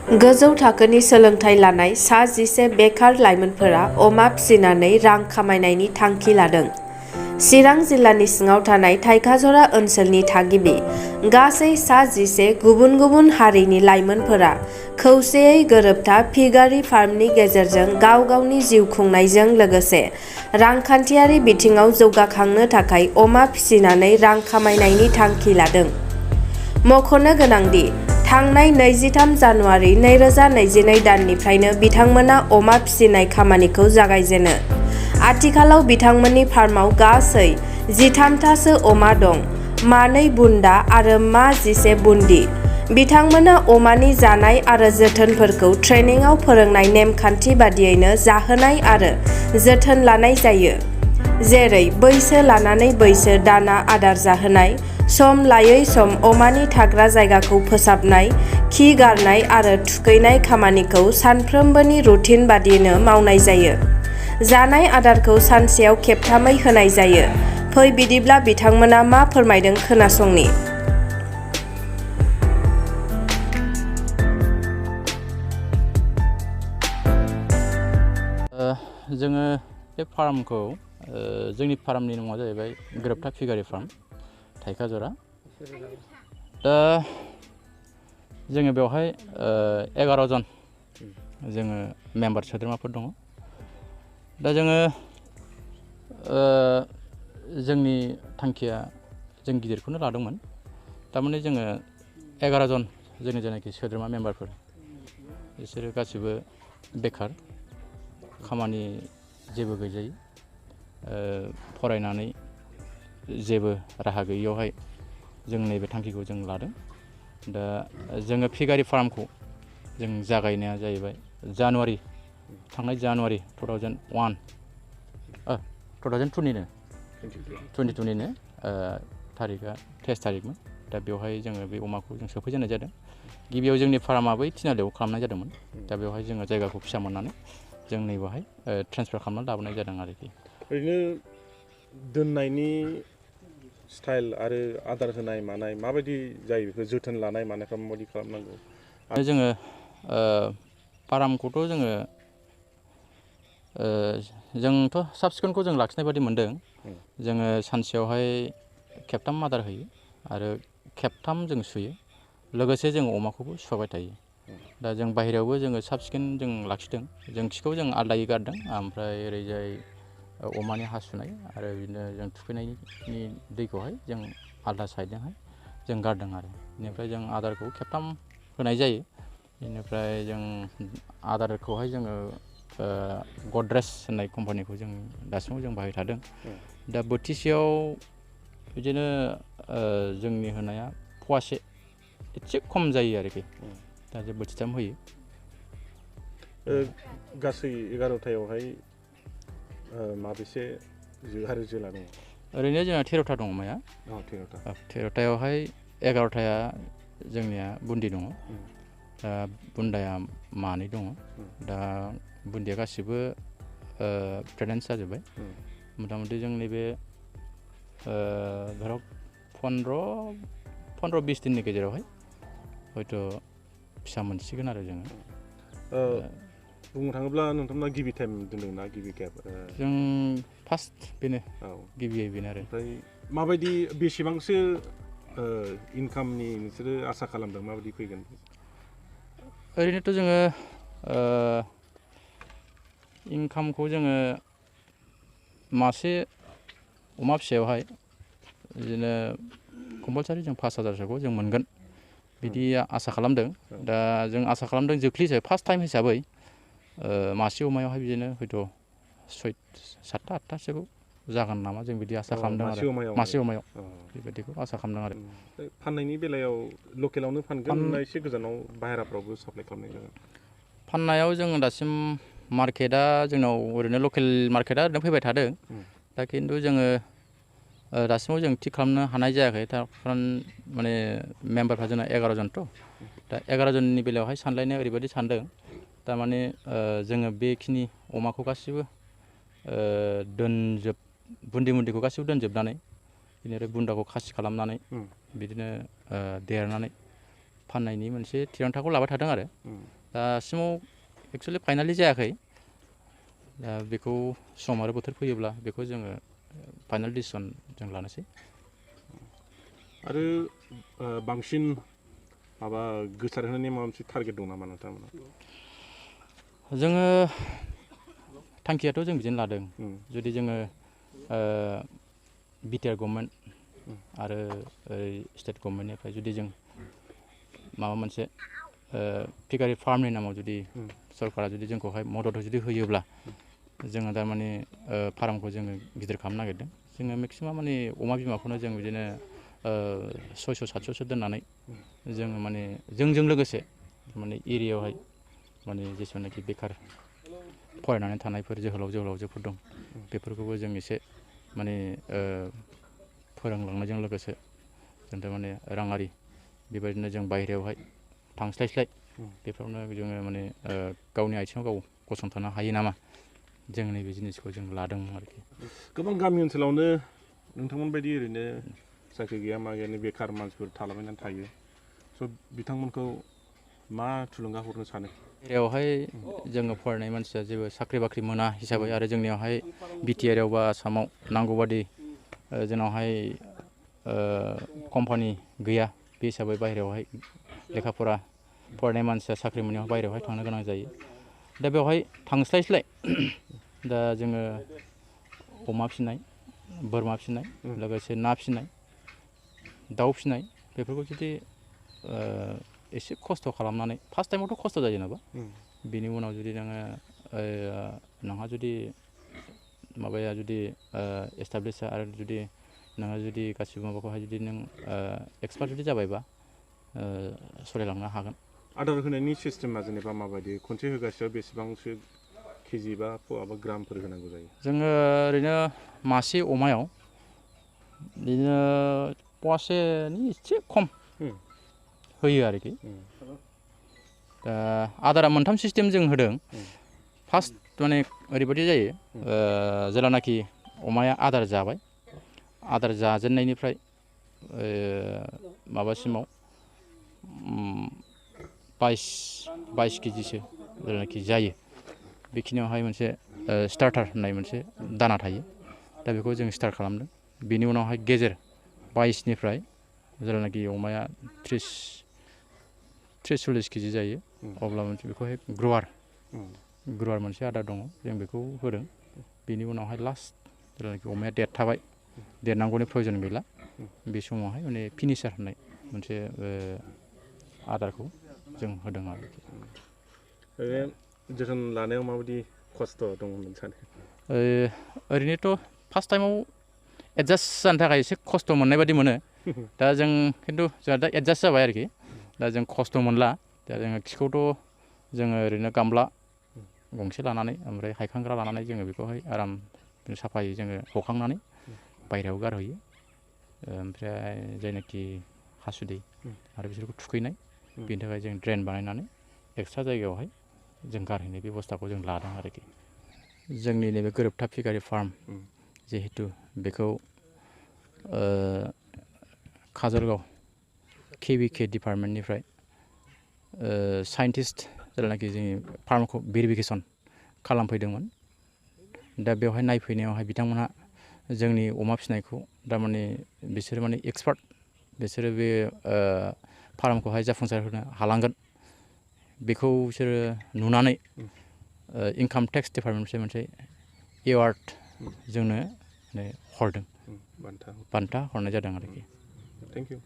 गोजौ थाखोनि सोलोंथाइ लानाय सा 11 बेखार लाइमोनफोरा अमा फिसिनानै रां खामायनायनि थांखि लादों। चिरां जिल्लानि सिङाव थानाय थाइखाजरा ओनसोलनि थागिबि गासै सा 11 गुबुन गुबुन हारिनि लाइमोनफोरा खौसेयै गोरोबथा पिगारि फार्मनि गेजेरजों गाव गावनि जिउ खुंनायजों लोगोसे रांखान्थियारि बिथिङाव जौगाखांनो थाखाय अमा फिसिनानै रां खामायनायनि थांखि लादों। मख'नो गोनांदि थांनाय 23 जानुवारि 2022 दाननिफ्रायनो बिथांमोना अमा फिसिनाय खामानिखौ जागायजेनो। आथिखालाव बिथांमोननि फार्माव गासै 13थासो अमा दं, मानै बुन्दा आरो मा 11 बुन्दि। बिथांमोना अमानि जानाय आरो जोथोनफोरखौ ट्रेनिंआव फोरोंनाय नेमखान्थि बादियैनो जाहोनाय आरो जोथोन लानाय जायो। जेरै बैसो लानानै बैसो दाना आदार जाहोनाय, सम लायै सम अमानि थाग्रा जायगाखौ फोसाबनाय, खि गारनाय आरो थुखैनाय खामानिखौ सानफ्रोमबोनि रुटिन बादियैनो मावनाय जायो। जानाय आदारखौ सानसेयाव खेबथामै होनाय जायो। फै बिदिब्ला बिथांमोना मा फोरमायदों खोनासंनि। जोङो बे फार्मखौ जोंनि फार्मनि मुङा जाहैबाय गोरोबथा पिगारि फार्म थाइखाजरा। दा जोङो बेवहाय 11 जन जोङो मेम्बार सोद्रोमाफोर दङ। दा जोङो जोंनि थांखिया जों गिदिरखौनो लादोंमोन। थारमाने जोङो 11 जन जोंनि जेनाखि सोद्रोमा मेम्बारफोर बिसोरो गासिबो बेखार, खामानि जेबो गैजायै, फरायनानै जेबो राहा गैयियावहाय जों नैबे थांखिखौ जों लादों। दा जोङो पिगारि फार्मखौ जों जागायनाया जाहैबाय थांनाय जानुवारि 2022निनो तारिखआ 23 तारिखमोन। दा बेवहाय जोङो बे अमाखौ जों सोफैजेननाय जादों। गिबियाव जोंनि फार्मा बै थिनालियाव खालामनाय जादोंमोन। दा बेवहाय जोङो जायगाखौ फिसा मोननानै जों नैबेवहाय ट्रेन्सफार खालामनानै लाबोनाय जादों आरोखि। ओरैनो दोननायनि स्टाइल आरो आदार होनाय मानाय माबायदि जायो, बेखौ जोथोन लानाय मानायफ्रा माबायदि खालामनांगौ? आरो जोङो फार्मखौथ' जोंथ' साब सिखोनखौ जों लाखिनाय बादि मोनदों। जोङो सानसेयावहाय खेबथाम आदार होयो आरो खेबथाम जों सुयो। लोगोसे जों अमाखौबो सुफाबाय थायो। दा जों बाहेरायावबो जोङो साब सिखोन जों लाखिदों। जों खिखौ जों आलदायै गारदों, ओमफ्राय ओरैजाय अमानि हासुनाय आरो बिदिनो जों थुखैनायनि दैखौहाय जों आलदा साइडजोंहाय जों गारदों आरो। बेनिफ्राय जों आदारखौ खेबथाम होनाय जायो। बेनिफ्राय जों आदारखौहाय जोङो गद्रेज होननाय कम्पानिखौ जों दासिमाव जों बाहायबाय थादों। दा बोथिसेयाव बिदिनो जोंनि होनाया फवासे एसे खम जायो आरोखि। दा जे बोथिथाम होयो। गासै 11थायावहाय माबेसे जो आरो जोला दङ? ओरैनो जोंहा 13था दङ अमाया। 13थायावहाय 11थाया जोंनिया बुन्दि दङ। दा बुन्दाया मानै दङ। दा बुन्दिया गासिबो प्रेगनेन्ट जाजोब्बाय। मथा मथि जोंनि बे धरक 15-20 दिननि गेजेरावहाय हयथ' फिसा मोनसिगोन आरो जोङो। बुंनो थाङोब्ला नोंथांमोना गिबि टाइम दोनदोंना गिबि खेब? जों फार्स्ट बेनो, गिबियै बेनो आरो। ओमफ्राय माबायदि बेसेबांसो इनकामनि नोंसोरो आसा खालामदों, माबायदि फैगोन? ओरैनोथ' जोङो इनकामखौ जोङो मासे अमा फिसायावहाय बिदिनो कम्पालसारि जों 5,000सोखौ जों मोनगोन बिदि आसा खालामदों। दा जों आसा खालामदों जोख्लि हिसाबै फार्स्ट टाइम हिसाबै मासे अमायावहाय बिदिनो हयथ' 7-8थासोखौ जागोन नामा, जों बिदि आसा खालामदों आरो। मासे अमायाव बेबायदिखौ आसा खालामदों आरो। फाननायनि बेलायाव लकेलावनो फानगोन ना एसे गोजानाव बाहेराफ्रावबो साप्लाइ खालामनाय जागोन? फाननायाव जोङो दासिम मार्केटआ जोंनाव ओरैनो लकेल मार्केटआ ओरैनो फैबाय थादों। दा खिन्थु जोङो दासिमाव जों थिग खालामनो हानाय जायाखै। माने मेम्बारफ्रा जोंना 11 जनथ'। दा 11 जननि बेलायावहाय सानलायनाया ओरैबायदि सानदों, थारमाने जोङो बेखिनि अमाखौ गासिबो बुन्दिखौ गासिबो दोनजोबनानै, बेनिफ्राय बुन्दाखौ खासि खालामनानै बिदिनो देरनानै फाननायनि मोनसे थिरांथाखौ लाबाय थादों आरो। दासिमाव एक्सुवेलि फाइनालि जायाखै दा बेखौ सम आरो बोथोर फैयोब्ला बेखौ जोङो फाइनाल डिसिसन जों लानोसै आरो बांसिन माबा गोसारहोनायनि माबा मोनसे टारगेट दं नामा नोंथांमोना जोङो थांखियाथ' जों बिदिनो लादों जुदि जोङो बिटिआर गभर्नमेन्ट आरो स्टेट गभर्नमेन्टनिफ्राय जुदि जों माबा मोनसे पिगारि फार्मनि नामाव जुदि सरकारा जुदि जोंखौहाय मदद जुदि होयोब्ला जोङो थारमाने फार्मखौ जोङो गिदिर खालामनो नागिरदों जोङो मेक्सिमाम माने अमा बिमाखौनो जों बिदिनो 600 700सो दोननानै जोङो माने जोंजों लोगोसे माने एरियायावहाय माने जेसेबांनाखि बेखार फरायनानै थानायफोर जोहोलावजोफोर दं बेफोरखौबो जों एसे माने फोरोंलांनायजों लोगोसे जों थारमाने राङारि बेबायदिनो जों बायहेरायावहाय थांस्लायस्लाय बेफोरावनो जोङो माने गावनि आथिङाव गाव गसंथानो हायो नामा जों नैबे जिनिसखौ जों लादों आरोखि गोबां गामि ओनसोलावनो नोंथांमोन बायदि ओरैनो साख्रि गैया मा गैया बेखार मानसिफोर थालाबायनानै थायो स' बिथांमोनखौ मा थुलुंगा हरनो सानो एरियायावहाय जोङो फरायनाय मानसिया जेबो साख्रि बाख्रि मोना हिसाबै आरो जोंनियावहाय बिटिआरआव बा आसामाव नांगौबादि जोंनावहाय कम्पानि गैया बे हिसाबै बाहेरायावहाय लेखा फरा फरायनाय मानसिया साख्रि मोननायाव बाहेरायावहाय थांनो गोनां जायो दा बेवहाय थांस्लायस्लाय दा जोङो अमा फिसिनाय बोरमा फिसिनाय लोगोसे ना फिसिनाय दाउ फिसिनाय बेफोरखौ जुदि एसे खस्थ' खालामनानै फार्स्ट टाइमावथ' खस्थ' जायो जेनेबा बिनि उनाव जुदि नोङो नोंहा जुदि माबाया जुदि एस्टाब्लिश आरो जुदि नोङो जुदि गासिबो माबाखौहाय जुदि नों एक्सपार्ट जुदि जाबायबा सलायलांनो हागोन आदार होनायनि सिस्टेमा जेनेबा माबायदि खनसे होगासेयाव बेसेबांसो केजि बा पवा बा ग्रामफोर होनांगौ जायो जोङो ओरैनो मासे अमायाव बिदिनो पवासेनि एसे खम होयो आरोखि दा आदारा मोनथाम सिस्टेम जों होदों फार्स्ट माने ओरैबायदि जायो जेलानाखि अमाया आदार जाबाय आदार जाजेननायनिफ्राय माबासिमाव 22 केजिसो जेलानाखि जायो बेखिनियावहाय मोनसे स्टार्टार होननाय मोनसे दाना थायो दा बेखौ जों स्टार्ट खालामदों बेनि उनावहाय गेजेर 22निफ्राय जेलानाखि अमाया 30-40 केजि जायो अब्ला मोनसे बेखौहाय ग्रवार मोनसे आदार दङ जों बेखौ होदों बेनि उनावहाय लास्ट जेलानाखि अमाया देरथाबाय देरनांगौनि प्रयजन गैला बे समावहाय माने फिनिसार होननाय मोनसे आदारखौ जों होदों आरोखि ओरैनो जोथोन लानायाव माबायदि खस्थ' दं होननानै सानो ओरैनोथ' फार्स्ट टाइमाव एडजास्ट जानो थाखाय एसे खस्थ' मोननाय बादि मोनो दा जों खिन्थु जोंहा दा एडजास्ट जाबाय आरोखि दा जों खस्थ' मोनला दा जोङो खिखौथ' जोङो ओरैनो गामला गंसे लानानै ओमफ्राय हायखांग्रा लानानै जोङो बेखौहाय आराम साफायै जोङो हखांनानै बायहेरायाव गारहैयो ओमफ्राय जायनाखि हासुदै आरो बिसोरखौ थुखैनाय बेनि थाखाय जों ड्रेन बानायनानै एक्सट्रा जायगायावहाय जों गारहैनाय बेबस्थाखौ जों लादों आरोखि जोंनि नैबे गोरोबथा पिगारि फार्म जिहेतु बेखौ काजलगाव KVK डिपार्टमेन्टनिफ्राय साइन्टिस्ट जेलानाखि जोंनि फार्मखौ भेरिफिकेसन खालामफैदोंमोन दा बेवहाय नायफैनायावहाय बिथांमोनहा जोंनि अमा फिसिनायखौ थारमाने बिसोरो माने एक्सपार्ट बिसोरो बे फार्मखौहाय जाफुंसार होनो हालांगोन बेखौ बिसोरो नुनानै इनकाम टेक्स डिपार्टमेन्टनिफ्राय मोनसे एवार्ड जोंनो हरदों बान्था हरनाय जादों आरोखि थेंक इउ